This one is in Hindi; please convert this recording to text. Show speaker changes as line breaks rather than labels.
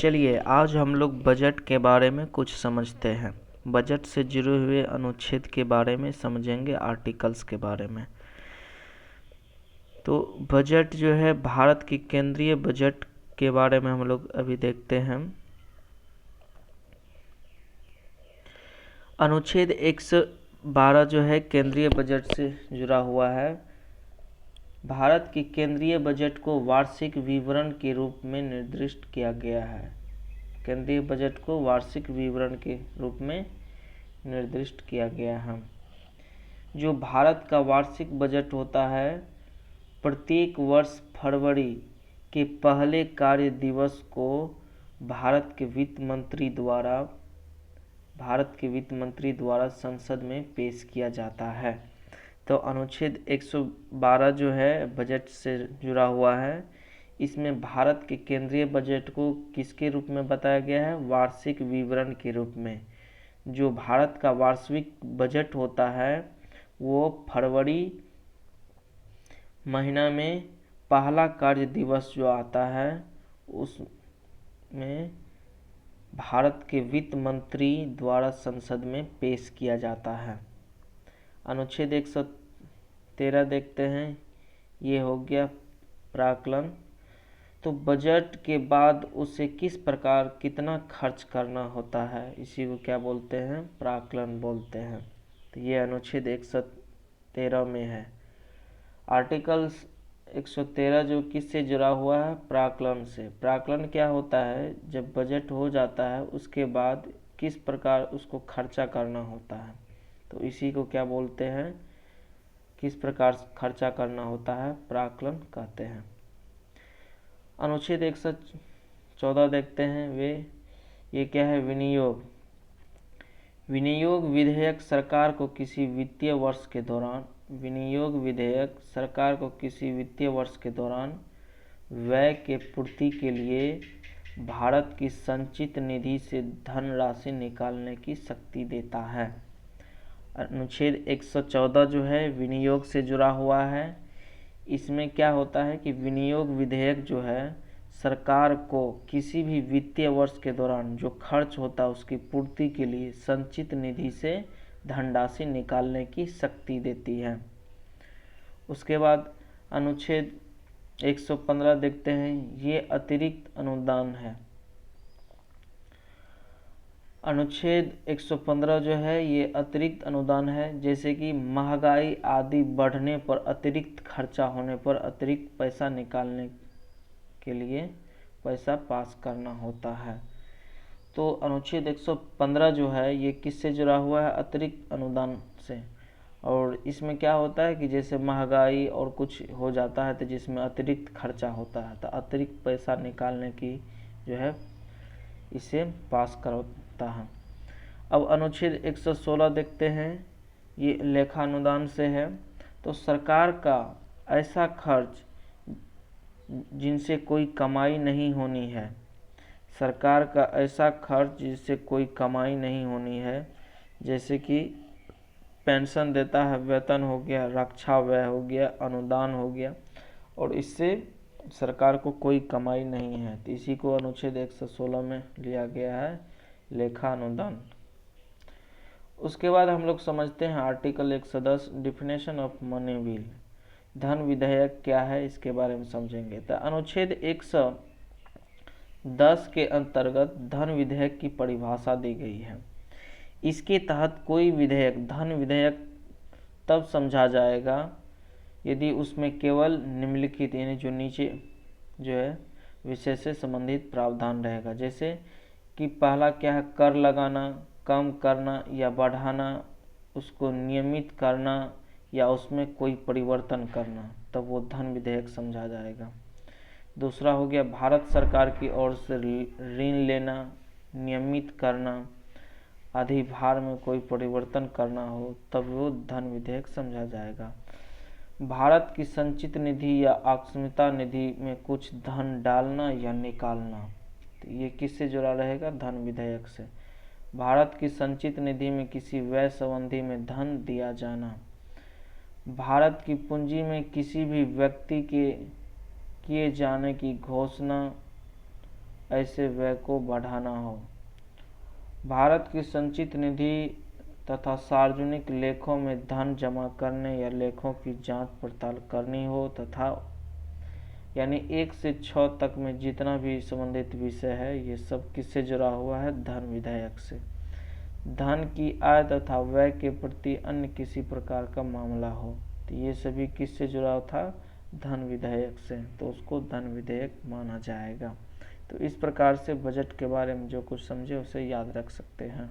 चलिए आज हम लोग बजट के बारे में कुछ समझते हैं। बजट से जुड़े हुए अनुच्छेद के बारे में समझेंगे, आर्टिकल्स के बारे में। तो बजट जो है भारत की केंद्रीय बजट के बारे में हम लोग अभी देखते हैं। अनुच्छेद 112 जो है केंद्रीय बजट से जुड़ा हुआ है। भारत की केंद्रीय बजट को वार्षिक विवरण के रूप में निर्दिष्ट किया गया है। केंद्रीय बजट को वार्षिक विवरण के रूप में निर्दिष्ट किया गया है। जो भारत का वार्षिक बजट होता है, प्रत्येक वर्ष फरवरी के पहले कार्य दिवस को भारत के वित्त मंत्री द्वारा संसद में पेश किया जाता है। तो अनुच्छेद 112 जो है बजट से जुड़ा हुआ है। इसमें भारत के केंद्रीय बजट को किसके रूप में बताया गया है? वार्षिक विवरण के रूप में। जो भारत का वार्षिक बजट होता है वो फरवरी महीना में पहला कार्य दिवस जो आता है उसमें भारत के वित्त मंत्री द्वारा संसद में पेश किया जाता है। अनुच्छेद 113 देखते हैं, ये हो गया प्राक्कलन। तो बजट के बाद उसे किस प्रकार कितना खर्च करना होता है, इसी को क्या बोलते हैं? प्राक्कलन बोलते हैं। तो ये अनुच्छेद 113 में है। आर्टिकल्स 113 जो किससे जुड़ा हुआ है? प्राक्कलन से। प्राक्कलन क्या होता है? जब बजट हो जाता है उसके बाद किस प्रकार उसको खर्चा करना होता है, तो इसी को क्या बोलते हैं? किस प्रकार खर्चा करना होता है, प्राक्कलन कहते हैं। अनुच्छेद 114 देखते हैं, ये क्या है? विनियोग। विनियोग विधेयक सरकार को किसी वित्तीय वर्ष के दौरान व्यय के पूर्ति के लिए भारत की संचित निधि से धनराशि निकालने की शक्ति देता है। अनुच्छेद 114 जो है विनियोग से जुड़ा हुआ है। इसमें क्या होता है कि विनियोग विधेयक जो है सरकार को किसी भी वित्तीय वर्ष के दौरान जो खर्च होता है उसकी पूर्ति के लिए संचित निधि से धनराशि निकालने की शक्ति देती है। उसके बाद अनुच्छेद 115 देखते हैं, ये अतिरिक्त अनुदान है। अनुच्छेद 115 जो है ये अतिरिक्त अनुदान है, जैसे कि महंगाई आदि बढ़ने पर अतिरिक्त खर्चा होने पर अतिरिक्त पैसा निकालने के लिए पैसा पास करना होता है। तो अनुच्छेद 115 जो है ये किससे जुड़ा हुआ है? अतिरिक्त अनुदान से। और इसमें क्या होता है कि जैसे महंगाई और कुछ हो जाता है तो जिसमें अतिरिक्त खर्चा होता है तो अतिरिक्त पैसा निकालने की जो है इसे पास करता है। अब अनुच्छेद 116 देखते हैं, ये लेखा अनुदान से है। तो सरकार का ऐसा खर्च जिनसे कोई कमाई नहीं होनी है, सरकार का ऐसा खर्च जिससे कोई कमाई नहीं होनी है, जैसे कि पेंशन देता है, वेतन हो गया, रक्षा व्यय हो गया, अनुदान हो गया, और इससे सरकार को कोई कमाई नहीं है, तो इसी को अनुच्छेद 116 में लिया गया है, लेखा अनुदान। उसके बाद हम लोग समझते हैं article 110 definition of money bill. धन विधेयक क्या है इसके बारे में समझेंगे। तो अनुच्छेद 110 के अंतर्गत धन विधेयक की परिभाषा दी गई है। इसके तहत कोई विधेयक धन विधेयक तब समझा जाएगा यदि उसमें केवल निम्नलिखित यानी जो नीचे जो है विषय से संबंधित प्रावधान रहेगा। जैसे कि पहला क्या है? कर लगाना, कम करना या बढ़ाना, उसको नियमित करना या उसमें कोई परिवर्तन करना, तब वो धन विधेयक समझा जाएगा। दूसरा हो गया भारत सरकार की ओर से ऋण लेना, नियमित करना, अधिभार में कोई परिवर्तन करना हो, तब वो धन विधेयक समझा जाएगा। भारत की संचित निधि या अक्षमता निधि में कुछ धन डालना या निकालना, तो ये किससे जुड़ा रहेगा? धन विधेयक से। भारत की संचित निधि में किसी व्यय संबंधी में धन दिया जाना, भारत की पूंजी में किसी भी व्यक्ति के किए जाने की घोषणा ऐसे व्यय को बढ़ाना हो। भारत की संचित निधि तथा सार्वजनिक लेखों में धन जमा करने या लेखों की जांच पड़ताल करनी हो तथा यानी 1 से 6 तक में जितना भी संबंधित विषय है ये सब किससे जुड़ा हुआ है, धन विधेयक से। धन की आय तथा व्यय के प्रति अन्य किसी प्रकार का मामला हो तो ये सभी किससे जुड़ा था, धन विधेयक से, तो उसको धन विधेयक माना जाएगा। तो इस प्रकार से बजट के बारे में जो कुछ समझे उसे याद रख सकते हैं।